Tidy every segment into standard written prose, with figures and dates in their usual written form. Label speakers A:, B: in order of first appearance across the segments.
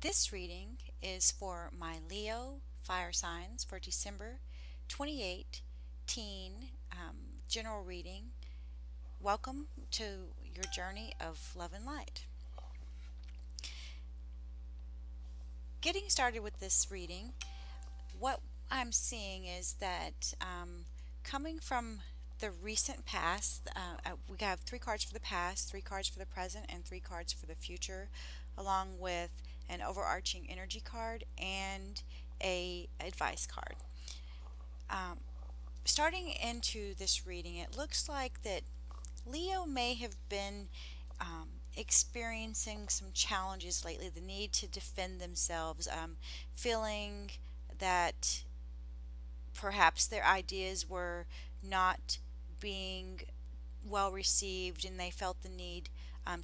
A: This reading is for my Leo fire signs for December 28 teen general reading. Welcome to your journey of love and light. Getting started with this reading, what I'm seeing is that coming from the recent past, we have three cards for the past, three cards for the present, and three cards for the future, along with an overarching energy card and a advice card. Um, Starting into this reading, it looks like that Leo may have been experiencing some challenges lately, the need to defend themselves, feeling that perhaps their ideas were not being well received and they felt the need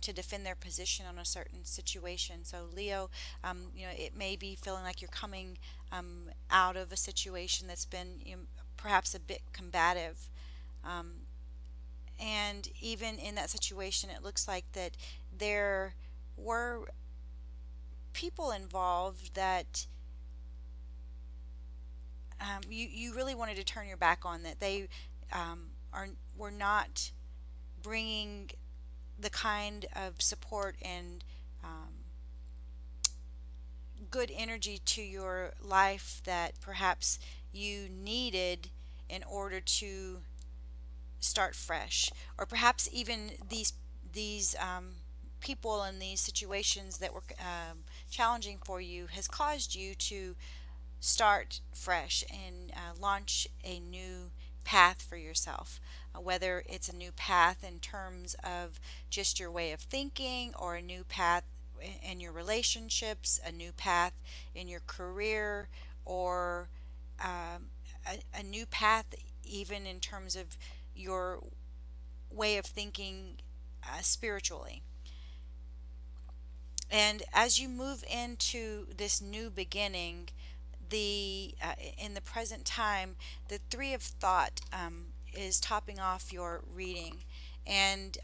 A: to defend their position on a certain situation. So, Leo, it may be feeling like you're coming out of a situation that's been perhaps a bit combative. Um, and even in that situation, it looks like that there were people involved that you really wanted to turn your back on, that they are were not bringing the kind of support and good energy to your life that perhaps you needed in order to start fresh, or perhaps even these people in these situations that were challenging for you has caused you to start fresh and launch a new path for yourself. Whether it's a new path in terms of just your way of thinking, or a new path in your relationships, a new path in your career, or a new path even in terms of your way of thinking spiritually. And as you move into this new beginning, the in the present time, the Three of Thought is topping off your reading, and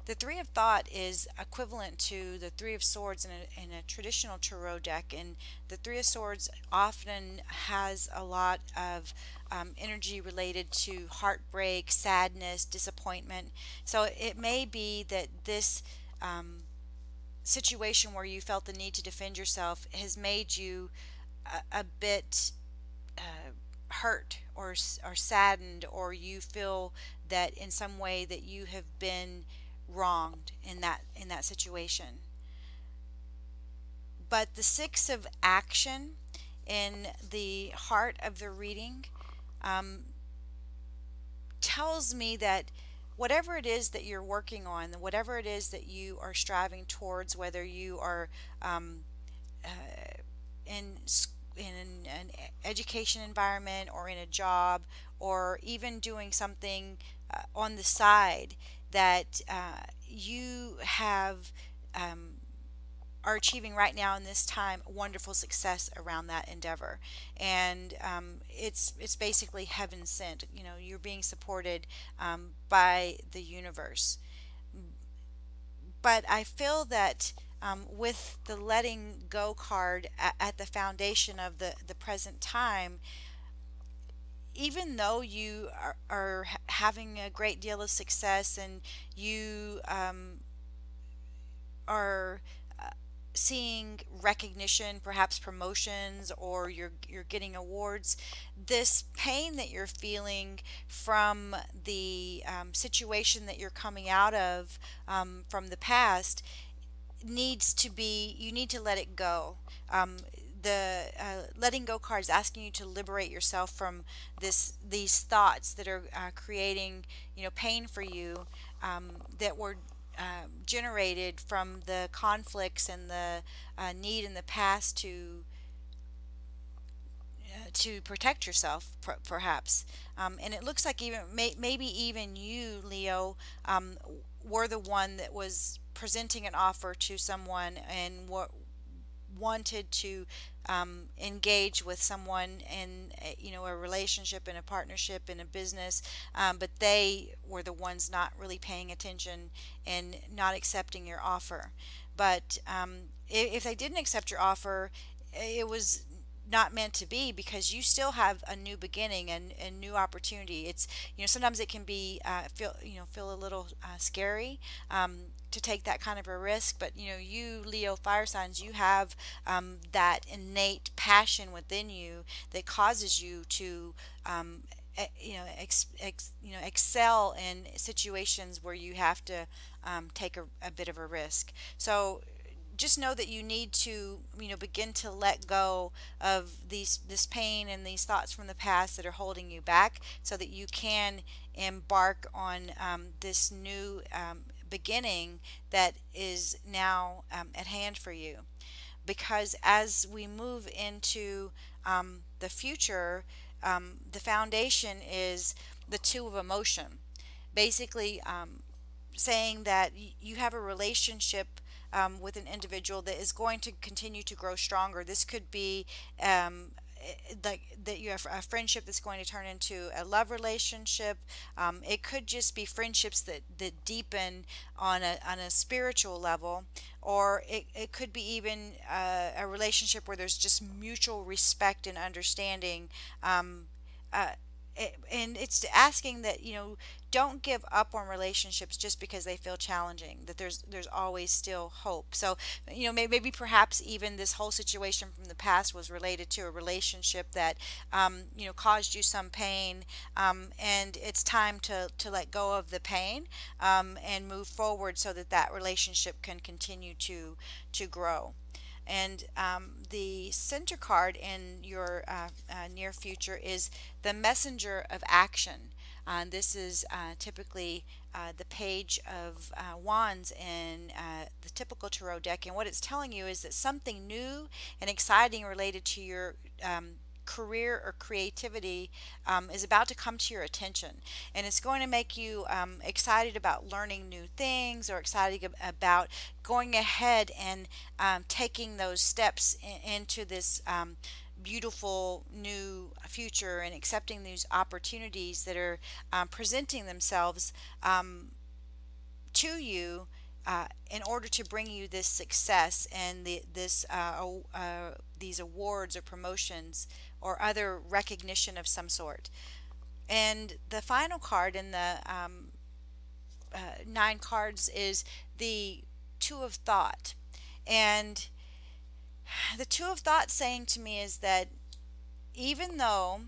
A: the Three of Thought is equivalent to the Three of Swords in a traditional tarot deck, and the Three of Swords often has a lot of energy related to heartbreak, sadness, disappointment. So it may be that this situation where you felt the need to defend yourself has made you a bit hurt, or saddened, or you feel that in some way that you have been wronged in that situation. But the Six of Action in the heart of the reading um, tells me that whatever it is that you're working on, whatever it is that you are striving towards, whether you are uh, in in an education environment, or in a job, or even doing something on the side, that you have are achieving right now in this time wonderful success around that endeavor. And it's basically heaven sent. You're being supported by the universe. But I feel that with the letting go card at the foundation of the present time, even though you are having a great deal of success, and you are seeing recognition, perhaps promotions, or you're getting awards, this pain that you're feeling from the situation that you're coming out of from the past needs to be, you need to let it go. The letting go card is asking you to liberate yourself from these thoughts that are creating pain for you, that were generated from the conflicts and the need in the past to protect yourself, perhaps. And it looks like even maybe even you, Leo, were the one that was presenting an offer to someone, and wanted to engage with someone in a relationship, in a partnership, in a business, but they were the ones not really paying attention and not accepting your offer. But if they didn't accept your offer, it was not meant to be, because you still have a new beginning and new opportunity. It's, sometimes it can be feel a little scary, to take that kind of a risk. But you Leo fire signs, you have that innate passion within you that causes you to excel in situations where you have to take a bit of a risk. So just know that you need to begin to let go of this pain and these thoughts from the past that are holding you back, so that you can embark on this new beginning that is now at hand for you. Because as we move into the future, the foundation is the two of emotion. Basically, saying that you have a relationship with an individual that is going to continue to grow stronger. This could be like that you have a friendship that's going to turn into a love relationship. It could just be friendships that deepen on a spiritual level, or it could be even a relationship where there's just mutual respect and understanding. Uh, and it's asking that don't give up on relationships just because they feel challenging, that there's always still hope. So maybe perhaps even this whole situation from the past was related to a relationship that caused you some pain, and it's time to let go of the pain, and move forward so that that relationship can continue to grow. And the center card in your near future is the messenger of action. This is typically the page of wands in the typical tarot deck. And what it's telling you is that something new and exciting related to your career or creativity is about to come to your attention, and it's going to make you excited about learning new things, or excited about going ahead and taking those steps into this beautiful new future, and accepting these opportunities that are presenting themselves to you, in order to bring you this success and these awards or promotions or other recognition of some sort. And the final card in the nine cards is the Two of Thought. And the Two of Thought saying to me is that even though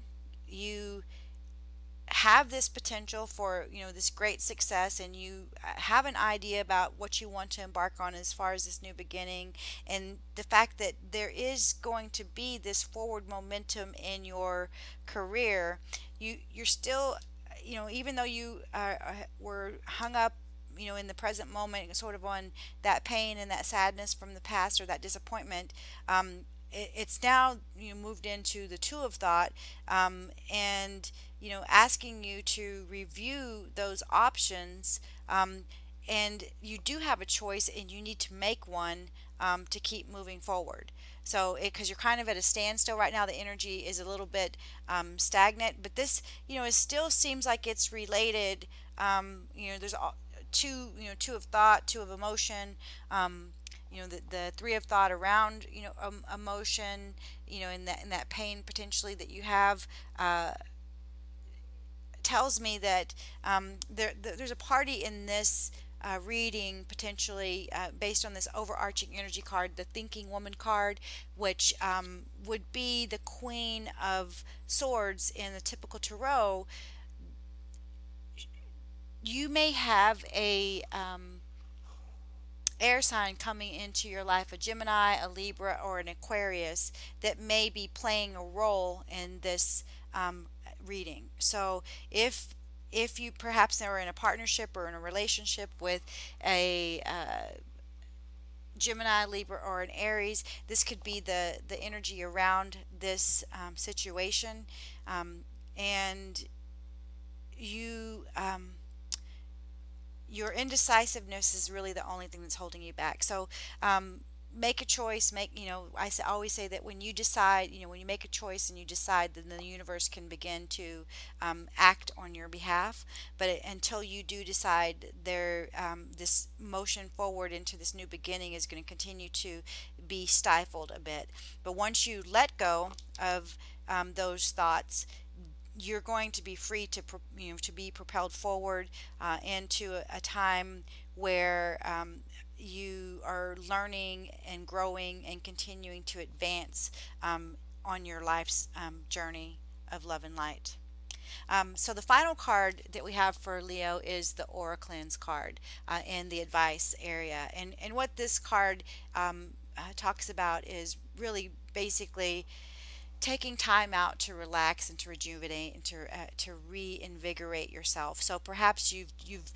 A: you have this potential for this great success, and you have an idea about what you want to embark on as far as this new beginning, and the fact that there is going to be this forward momentum in your career, you're still, even though you were hung up in the present moment, sort of on that pain and that sadness from the past, or that disappointment, it's now moved into the Two of Thought, and asking you to review those options, and you do have a choice, and you need to make one to keep moving forward. So, because you're kind of at a standstill right now, the energy is a little bit stagnant, but this, it still seems like it's related. There's two, two of thought, two of emotion. The three of thought around emotion, in that pain potentially that you have, tells me that there's a party in this reading, potentially based on this overarching energy card, the Thinking Woman card, which would be the Queen of Swords in the typical tarot. You may have a air sign coming into your life, a Gemini, a Libra, or an Aquarius, that may be playing a role in this reading. So if you perhaps are in a partnership or in a relationship with a Gemini, Libra, or an Aries, this could be the energy around this situation, and you your indecisiveness is really the only thing that's holding you back. So make a choice, make, always say that when you decide, when you make a choice and you decide, then the universe can begin to act on your behalf. But until you do decide, this motion forward into this new beginning is going to continue to be stifled a bit. But once you let go of those thoughts, you're going to be free to to be propelled forward into a time where you are learning and growing and continuing to advance on your life's journey of love and light. So the final card that we have for Leo is the Aura Cleanse card in the advice area. And what this card talks about is really basically taking time out to relax and to rejuvenate and to reinvigorate yourself. So perhaps you've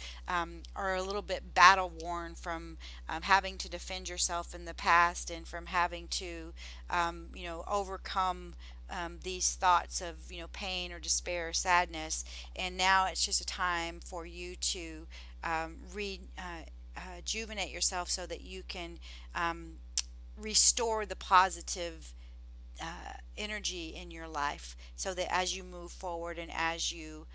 A: are a little bit battle worn from having to defend yourself in the past, and from having to overcome these thoughts of pain or despair or sadness. And now it's just a time for you to rejuvenate yourself so that you can restore the positive energy in your life, so that as you move forward and as you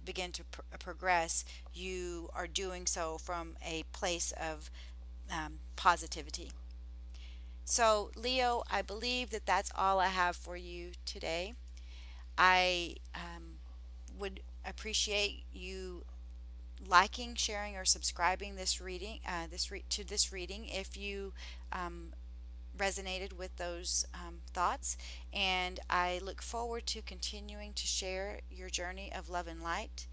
A: begin to progress, you are doing so from a place of positivity. So, Leo, I believe that that's all I have for you today. I would appreciate you liking, sharing, or subscribing this reading, to this reading, if you resonated with those thoughts. And I look forward to continuing to share your journey of love and light,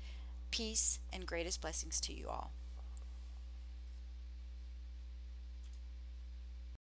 A: peace, and greatest blessings to you all.